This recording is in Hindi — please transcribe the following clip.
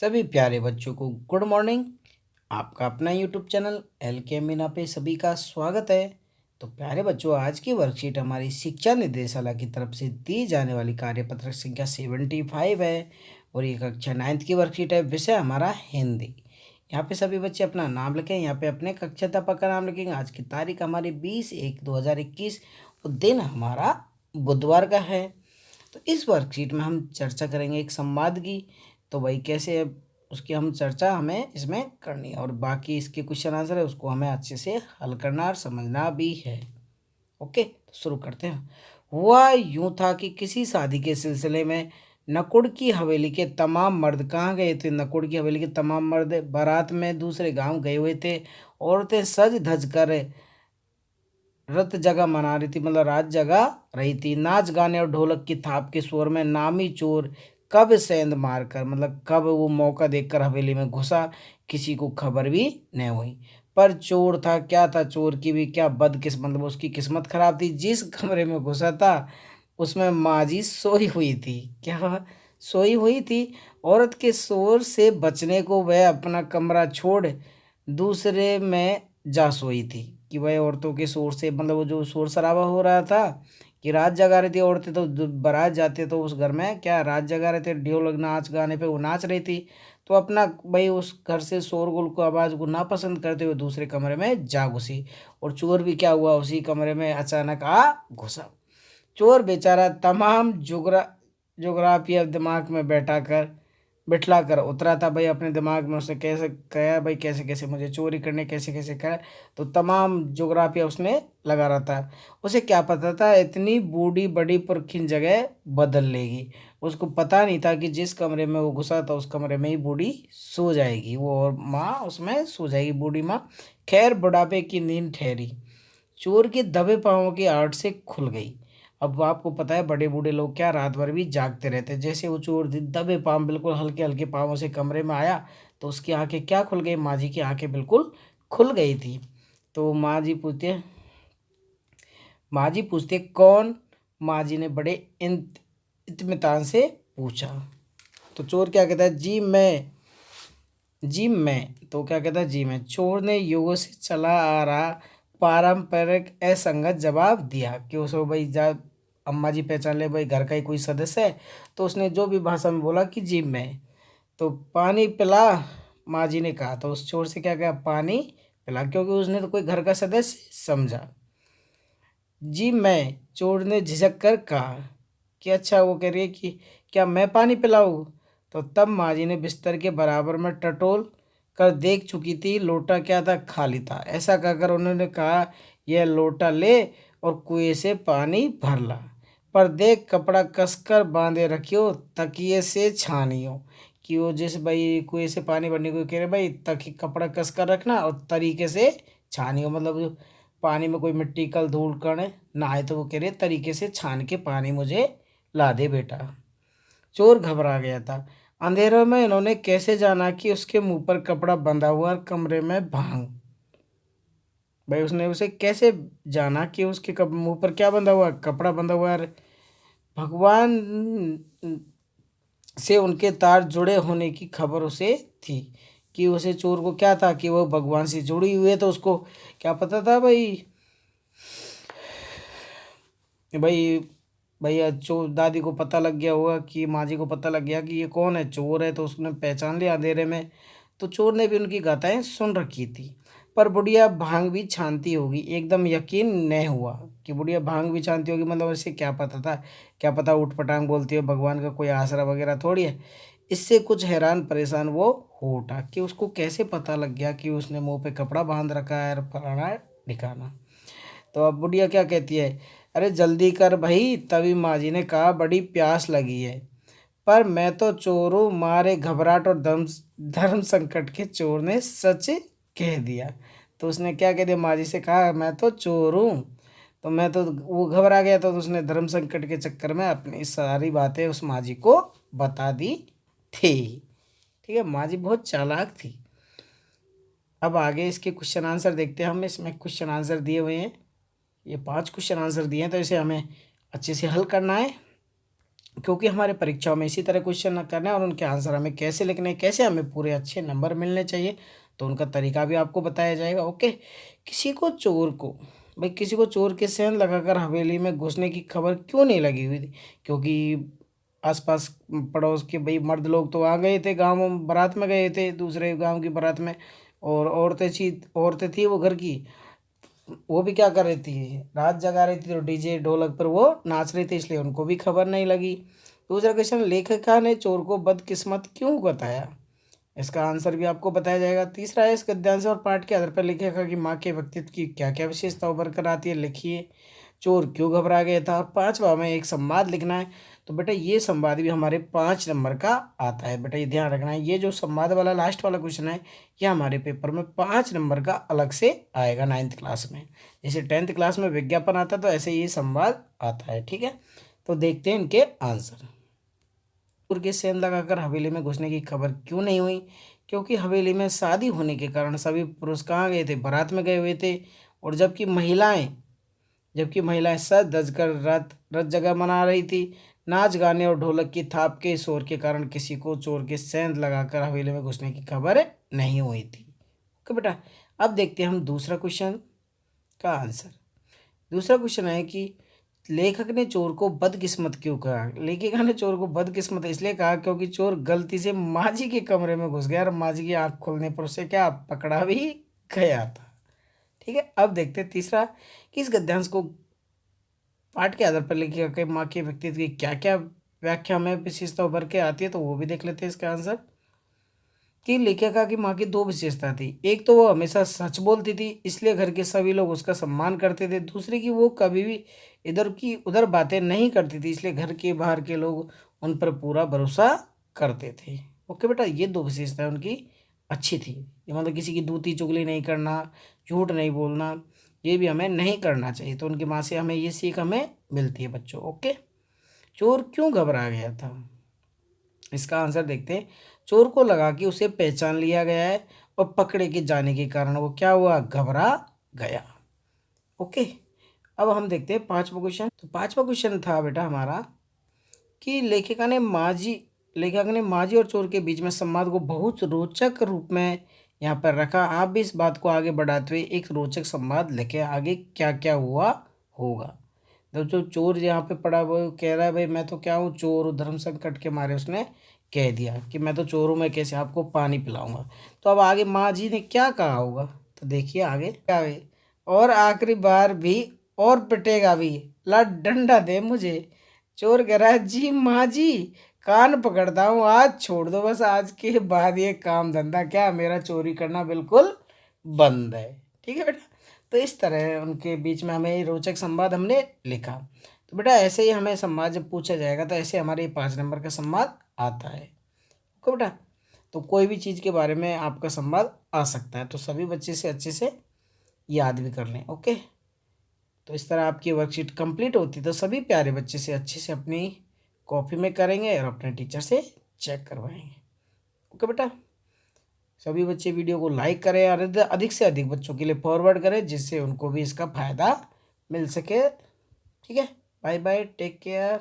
सभी प्यारे बच्चों को गुड मॉर्निंग। आपका अपना यूट्यूब चैनल एल के मीना पे सभी का स्वागत है। तो प्यारे बच्चों, आज की वर्कशीट हमारी शिक्षा निर्देशालय की तरफ से दी जाने वाली कार्यपत्रक संख्या 75 है और ये कक्षा 9th की वर्कशीट है। विषय हमारा हिंदी। यहाँ पे सभी बच्चे अपना नाम लिखें। यहाँ पे अपने कक्षाध्यापक का नाम लिखेंगे। आज की तारीख हमारी 20/1/2021 और दिन हमारा बुधवार का है। तो इस वर्कशीट में हम चर्चा करेंगे एक संवाद की। तो भाई कैसे उसकी हम चर्चा हमें इसमें करनी है और बाकी इसके क्वेश्चन आंसर है उसको हमें अच्छे से हल करना और समझना भी है। ओके, तो शुरू करते हैं। हुआ यूं था कि किसी शादी के सिलसिले में नकुड़ की हवेली के तमाम मर्द कहाँ गए थे। नकुड़ की हवेली के तमाम मर्द बारात में दूसरे गांव गए हुए थे। औरतें सज धज कर रत जगह मना रही थी, मतलब रात जगह रही थी। नाच गाने और ढोलक की थाप के स्वर में नामी चोर कब सेंध मारकर, मतलब कब वो मौका देखकर हवेली में घुसा, किसी को खबर भी नहीं हुई। पर चोर था क्या था, चोर की भी क्या बदकिस्मत, मतलब उसकी किस्मत खराब थी। जिस कमरे में घुसा था उसमें माजी सोई हुई थी। क्या सोई हुई थी। औरत के शोर से बचने को वह अपना कमरा छोड़ दूसरे में जा सोई थी। कि वह औरतों के शोर से, मतलब वो जो शोर शराबा हो रहा था कि रात जगा रही थी औरतें, तो बारात जाते तो उस घर में क्या रात जगा रहे थे, ढोलक नाच गाने पे वो नाच रही थी। तो अपना भाई उस घर से शोरगुल को आवाज़ को नापसंद करते हुए दूसरे कमरे में जा घुसी। और चोर भी क्या हुआ, उसी कमरे में अचानक आ घुसा। चोर बेचारा तमाम जोग्राफिया दिमाग में बिठला कर उतरा था। भाई अपने दिमाग में उसने कैसे कहा, भाई कैसे कैसे मुझे चोरी करने, कैसे कैसे कर, तो तमाम जोग्राफिया उसने लगा रहा था। उसे क्या पता था इतनी बूढ़ी बड़ी पुरखिन जगह बदल लेगी। उसको पता नहीं था कि जिस कमरे में वो घुसा था उस कमरे में ही बूढ़ी सो जाएगी, वो और माँ उसमें सो जाएगी, बूढ़ी माँ। खैर बुढ़ापे की नींद ठहरी चोर के दबे पाँवों की आहट से खुल गई। अब आपको पता है बड़े बूढ़े लोग क्या रात भर भी जागते रहते हैं। जैसे वो चोर दबे पाँव, बिल्कुल हल्के हल्के पाँवों से कमरे में आया तो उसकी आंखें क्या खुल गई, माँ जी की आंखें बिल्कुल खुल गई थी। तो माँ जी पूछते कौन। माँ जी ने बड़े इत्मीनान से पूछा। तो चोर क्या कहता है, जी मैं, जी मैं। तो क्या कहता है, जी मैं। चोर ने युगों से चला आ रहा पारंपरिक असंगत जवाब दिया कि उसको भाई जब अम्मा जी पहचान ले भाई घर का ही कोई सदस्य है, तो उसने जो भी भाषा में बोला कि जी मैं। तो पानी पिला, माँ जी ने कहा। तो उस चोर से क्या कहा, पानी पिला, क्योंकि उसने तो कोई घर का सदस्य समझा। जी मैं, चोर ने झिझक कर कहा कि अच्छा, वो कह रही है कि क्या मैं पानी पिलाऊँ। तो तब माँ जी ने बिस्तर के बराबर में टटोल कर देख चुकी थी, लोटा क्या था, खाली था। ऐसा कहकर उन्होंने कहा, यह लोटा ले और कुएं से पानी भर ला, पर देख कपड़ा कसकर बांधे रखियो, तकिए से छानियो। कि वो जिस भाई कुएं से पानी भरने को कह रहे, भाई तकी कपड़ा कसकर रखना और तरीके से छानियो, मतलब जो पानी में कोई मिट्टी कल धूल कण ना आए, तो वो कह रहे तरीके से छान के पानी मुझे ला दे बेटा। चोर घबरा गया था। अंधेरों में इन्होंने कैसे जाना कि उसके मुंह पर कपड़ा बंधा हुआ और कमरे में भांग। भाई उसने उसे कैसे जाना कि उसके मुंह पर क्या बंधा हुआ, कपड़ा बंधा हुआ है। भगवान से उनके तार जुड़े होने की खबर उसे थी। कि उसे चोर को क्या था कि वो भगवान से जुड़ी हुई है, तो उसको क्या पता था भाई, भाई भैया चोर दादी को पता लग गया होगा कि माँ जी को पता लग गया कि ये कौन है, चोर है, तो उसने पहचान लिया अंधेरे में। तो चोर ने भी उनकी गाथाएं सुन रखी थी। पर बुढ़िया भांग भी छानती होगी, एकदम यकीन नहीं हुआ कि बुढ़िया भांग भी छानती होगी, मतलब ऐसे क्या पता था, क्या पता उठ पटांग बोलती हो, भगवान का कोई आसरा वगैरह थोड़ी है। इससे कुछ हैरान परेशान वो हो उठा कि उसको कैसे पता लग गया कि उसने मुंह पे कपड़ा बांध रखा है और फलाना ढिकाना। तो अब बुढ़िया क्या कहती है, अरे जल्दी कर भाई। तभी माँ जी ने कहा, बड़ी प्यास लगी है। पर मैं तो चोर हूँ, मारे घबराहट और धर्म धर्म संकट के चोर ने सच कह दिया। तो उसने क्या कह दिया, माँ जी से कहा मैं तो चोर हूँ। तो मैं तो, वो घबरा गया, तो उसने धर्म संकट के चक्कर में अपनी सारी बातें उस माँ जी को बता दी थी। ठीक है, माँ जी बहुत चालाक थी। अब आगे इसके क्वेश्चन आंसर देखते हैं हम। इसमें क्वेश्चन आंसर दिए हुए हैं, ये 5 क्वेश्चन आंसर दिए हैं, तो इसे हमें अच्छे से हल करना है। क्योंकि हमारे परीक्षाओं में इसी तरह क्वेश्चन करना है और उनके आंसर हमें कैसे लिखने हैं, कैसे हमें पूरे अच्छे नंबर मिलने चाहिए, तो उनका तरीका भी आपको बताया जाएगा। ओके। किसी को चोर के सेंध लगाकर हवेली में घुसने की खबर क्यों नहीं लगी हुई थी? क्योंकि आसपास पड़ोस के भाई मर्द लोग तो आ गए थे, गाँव में बारात में गए थे, दूसरे गांव की बारात में। और औरतें थी वो घर की, वो भी क्या कर रही थी, रात जगा रही थी, तो डीजे ढोलक पर वो नाच रही थी, इसलिए उनको भी खबर नहीं लगी। दूसरा क्वेश्चन, लेखिका ने चोर को बदकिस्मत क्यों बताया? इसका आंसर भी आपको बताया जाएगा। तीसरा है, इस गद्यांश और पाठ के आधार पर लेखिका की माँ के व्यक्तित्व की क्या क्या विशेषता उभर कर आती है, लिखिए। चोर क्यों घबरा गया था? और पांचवा में एक संवाद लिखना है। तो बेटा ये संवाद भी हमारे 5 नंबर का आता है। बेटा ये ध्यान रखना है, ये जो संवाद वाला लास्ट वाला क्वेश्चन है, ये हमारे पेपर में 5 नंबर का अलग से आएगा 9th क्लास में। जैसे 10th क्लास में विज्ञापन आता है, तो ऐसे ये संवाद आता है। ठीक है, तो देखते हैं इनके आंसर। के सेंध लगाकर हवेली में घुसने की खबर क्यों नहीं हुई? क्योंकि हवेली में शादी होने के कारण सभी पुरुष कहाँ गए थे? बारात में गए हुए थे। और जबकि महिलाएं सज धज कर रात रात जगह मना रही थी। नाच गाने और ढोलक की थाप के शोर के कारण किसी को चोर के सेंध लगाकर हवेली में घुसने की खबर नहीं हुई थी। ओके बेटा, अब देखते हैं हम दूसरा क्वेश्चन का आंसर। दूसरा क्वेश्चन है कि लेखक ने चोर को बदकिस्मत क्यों कहा? लेखिका ने चोर को बदकिस्मत इसलिए कहा क्योंकि चोर गलती से माँ जी के कमरे में घुस गया और माँ जी की आंख खोलने पर उसे क्या पकड़ा भी गया था। ठीक है, अब देखते हैं तीसरा कि इस गद्यांश को पाठ के आधार पर लेखिका के माँ के व्यक्तित्व की क्या क्या व्याख्या में विशेषता उभर के आती है, तो वो भी देख लेते हैं इसका आंसर। कि लेखिका की माँ की 2 विशेषता थी। एक तो वो हमेशा सच बोलती थी, इसलिए घर के सभी लोग उसका सम्मान करते थे। दूसरी की वो कभी भी इधर की उधर बातें नहीं करती थी, इसलिए घर के बाहर के लोग उन पर पूरा भरोसा करते थे। ओके बेटा, ये 2 विशेषताएं उनकी अच्छी थी। ये मतलब किसी की दूती चुगली नहीं करना, झूठ नहीं बोलना, ये भी हमें नहीं करना चाहिए। तो उनकी माँ से हमें ये सीख हमें मिलती है बच्चों। ओके। चोर क्यों घबरा गया था? इसका आंसर देखते हैं। चोर को लगा कि उसे पहचान लिया गया है और पकड़े के जाने के कारण वो क्या हुआ, घबरा गया। ओके। अब हम देखते हैं 5वां क्वेश्चन। तो 5वां क्वेश्चन था बेटा हमारा कि लेखक ने माँ जी और चोर के बीच में संवाद को बहुत रोचक रूप में यहाँ पर रखा। आप भी इस बात को आगे बढ़ाते हुए एक रोचक संवाद लिखे, आगे क्या क्या हुआ होगा। जब जो चोर यहाँ पे पड़ा वो कह रहा है भाई मैं तो क्या हूँ, चोर हूँ, धर्म संकट के मारे उसने कह दिया कि मैं तो चोर हूँ, मैं कैसे आपको पानी पिलाऊंगा। तो अब आगे माँ जी ने क्या कहा होगा, तो देखिए आगे क्या है। और आखिरी बार भी और पिटेगा भी, ला डंडा दे मुझे। चोर कह रहा है जी माँ जी, कान पकड़ता हूँ, आज छोड़ दो, बस आज के बाद ये काम धंधा क्या मेरा चोरी करना बिल्कुल बंद है। ठीक है बेटा, तो इस तरह उनके बीच में हमें रोचक संवाद हमने लिखा। तो बेटा ऐसे ही हमें संवाद जब पूछा जाएगा तो ऐसे हमारे 5 नंबर का संवाद आता है। ओके बेटा, तो कोई भी चीज़ के बारे में आपका संवाद आ सकता है, तो सभी बच्चे से अच्छे से याद भी कर लें। ओके, तो इस तरह आपकी वर्कशीट कंप्लीट होती तो सभी प्यारे बच्चे से अच्छे से अपनी कॉपी में करेंगे और अपने टीचर से चेक करवाएंगे। ओके बेटा, सभी बच्चे वीडियो को लाइक करें और अधिक से अधिक बच्चों के लिए फॉरवर्ड करें, जिससे उनको भी इसका फ़ायदा मिल सके। ठीक है, बाय बाय, टेक केयर।